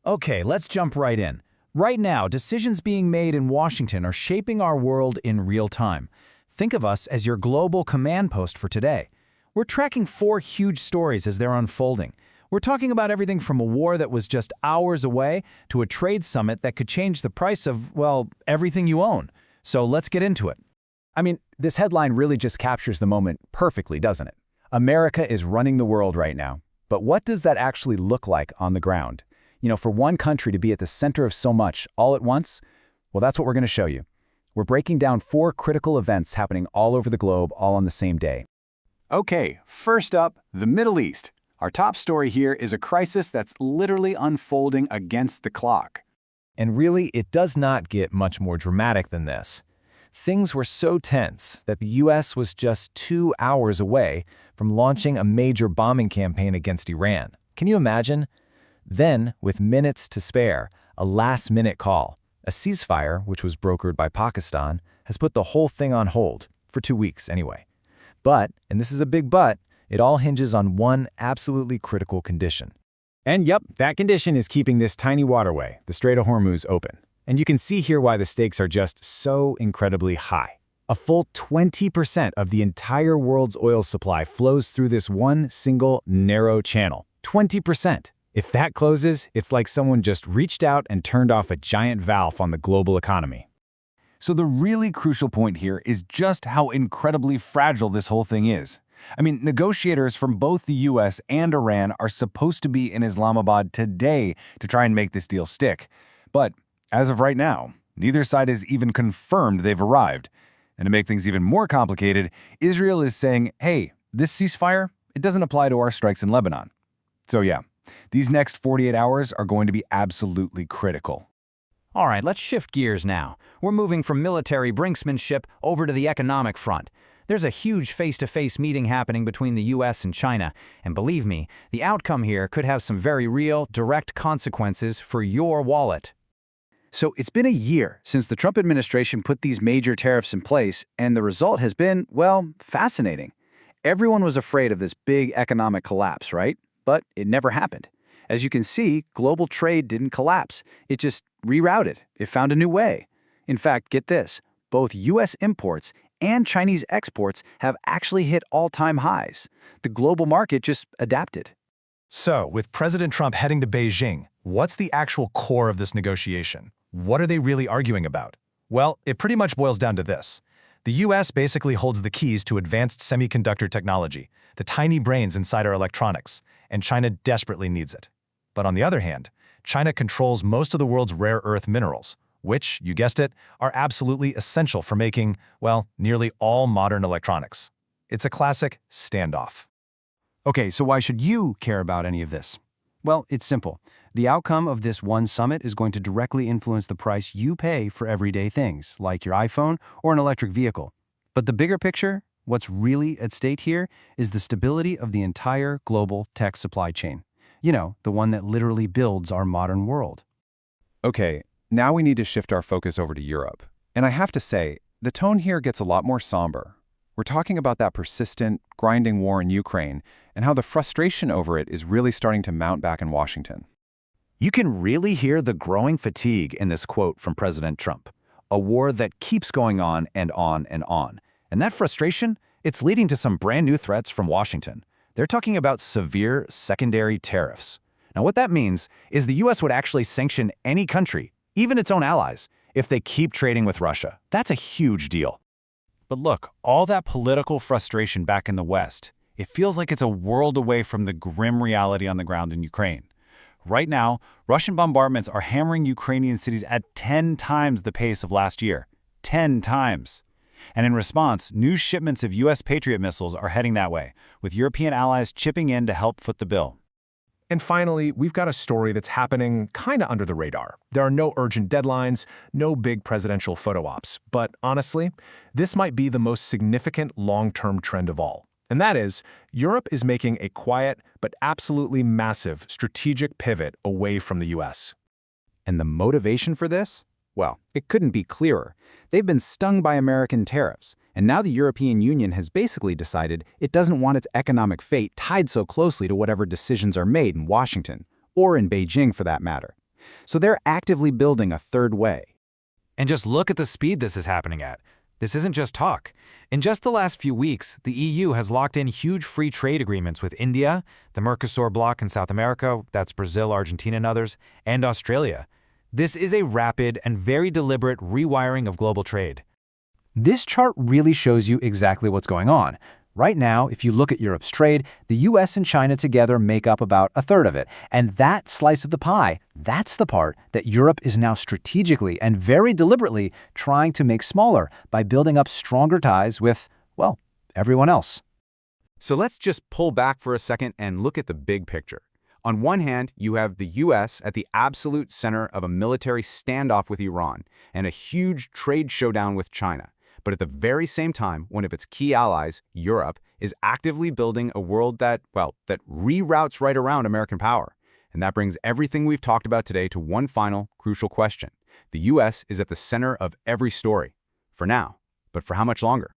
Okay, let's jump right in. Right now, decisions being made in Washington are shaping our world in real time. Think of us as your global command post for today. We're tracking 4 huge stories as they're unfolding. We're talking about everything from a war that was just hours away to a trade summit that could change the price of, well, everything you own. So let's get into it. I mean, this headline really just captures the moment perfectly, doesn't it? America is running the world right now. But what does that actually look like on the ground? For one country to be at the center of so much all at once, well, that's what we're going to show you. We're breaking down 4 critical events happening all over the globe all on the same day. Okay, first up, the Middle East. Our top story here is a crisis that's literally unfolding against the clock. And really, it does not get much more dramatic than this. Things were so tense that the U.S. was just 2 hours away from launching a major bombing campaign against Iran. Can you imagine? Then, with minutes to spare, a last-minute call. A ceasefire, which was brokered by Pakistan, has put the whole thing on hold, for 2 weeks anyway. But, and this is a big but, it all hinges on one absolutely critical condition. And yep, that condition is keeping this tiny waterway, the Strait of Hormuz, open. And you can see here why the stakes are just so incredibly high. A full 20% of the entire world's oil supply flows through this one single narrow channel. 20%! If that closes, it's like someone just reached out and turned off a giant valve on the global economy. So the really crucial point here is just how incredibly fragile this whole thing is. I mean, negotiators from both the US and Iran are supposed to be in Islamabad today to try and make this deal stick. But as of right now, neither side has even confirmed they've arrived. And to make things even more complicated, Israel is saying, hey, this ceasefire, it doesn't apply to our strikes in Lebanon. So yeah, these next 48 hours are going to be absolutely critical. All right, let's shift gears now. We're moving from military brinksmanship over to the economic front. There's a huge face-to-face meeting happening between the US and China, and believe me, the outcome here could have some very real, direct consequences for your wallet. So it's been a year since the Trump administration put these major tariffs in place, and the result has been, well, fascinating. Everyone was afraid of this big economic collapse, right? But it never happened. As you can see, global trade didn't collapse. It just rerouted. It found a new way. In fact, get this, both US imports and Chinese exports have actually hit all-time highs. The global market just adapted. So, with President Trump heading to Beijing, what's the actual core of this negotiation? What are they really arguing about? Well, it pretty much boils down to this. The US basically holds the keys to advanced semiconductor technology, the tiny brains inside our electronics, and China desperately needs it. But on the other hand, China controls most of the world's rare earth minerals, which, you guessed it, are absolutely essential for making, well, nearly all modern electronics. It's a classic standoff. Okay, so why should you care about any of this? Well, it's simple. The outcome of this one summit is going to directly influence the price you pay for everyday things, like your iPhone or an electric vehicle. But the bigger picture, what's really at stake here, is the stability of the entire global tech supply chain. The one that literally builds our modern world. Okay, now we need to shift our focus over to Europe. And I have to say, the tone here gets a lot more somber. We're talking about that persistent, grinding war in Ukraine and how the frustration over it is really starting to mount back in Washington. You can really hear the growing fatigue in this quote from President Trump. A war that keeps going on and on and on. And that frustration, it's leading to some brand new threats from Washington. They're talking about severe secondary tariffs. Now what that means is the US would actually sanction any country, even its own allies, if they keep trading with Russia. That's a huge deal. But look, all that political frustration back in the West, it feels like it's a world away from the grim reality on the ground in Ukraine. Right now, Russian bombardments are hammering Ukrainian cities at 10 times the pace of last year. 10 times. And in response, new shipments of US Patriot missiles are heading that way, with European allies chipping in to help foot the bill. And finally, we've got a story that's happening kinda under the radar. There are no urgent deadlines, no big presidential photo ops. But honestly, this might be the most significant long-term trend of all. And that is, Europe is making a quiet but absolutely massive strategic pivot away from the US. And the motivation for this? Well, it couldn't be clearer. They've been stung by American tariffs, and now the European Union has basically decided it doesn't want its economic fate tied so closely to whatever decisions are made in Washington, or in Beijing for that matter. So they're actively building a third way. And just look at the speed this is happening at. This isn't just talk. In just the last few weeks, the EU has locked in huge free trade agreements with India, the Mercosur bloc in South America, that's Brazil, Argentina, and others, and Australia. This is a rapid and very deliberate rewiring of global trade. This chart really shows you exactly what's going on. Right now, if you look at Europe's trade, the US and China together make up about a third of it. And that slice of the pie, that's the part that Europe is now strategically and very deliberately trying to make smaller by building up stronger ties with, well, everyone else. So let's just pull back for a second and look at the big picture. On one hand, you have the US at the absolute center of a military standoff with Iran and a huge trade showdown with China. But at the very same time, one of its key allies, Europe, is actively building a world that reroutes right around American power. And that brings everything we've talked about today to one final, crucial question. The US is at the center of every story. For now. But for how much longer?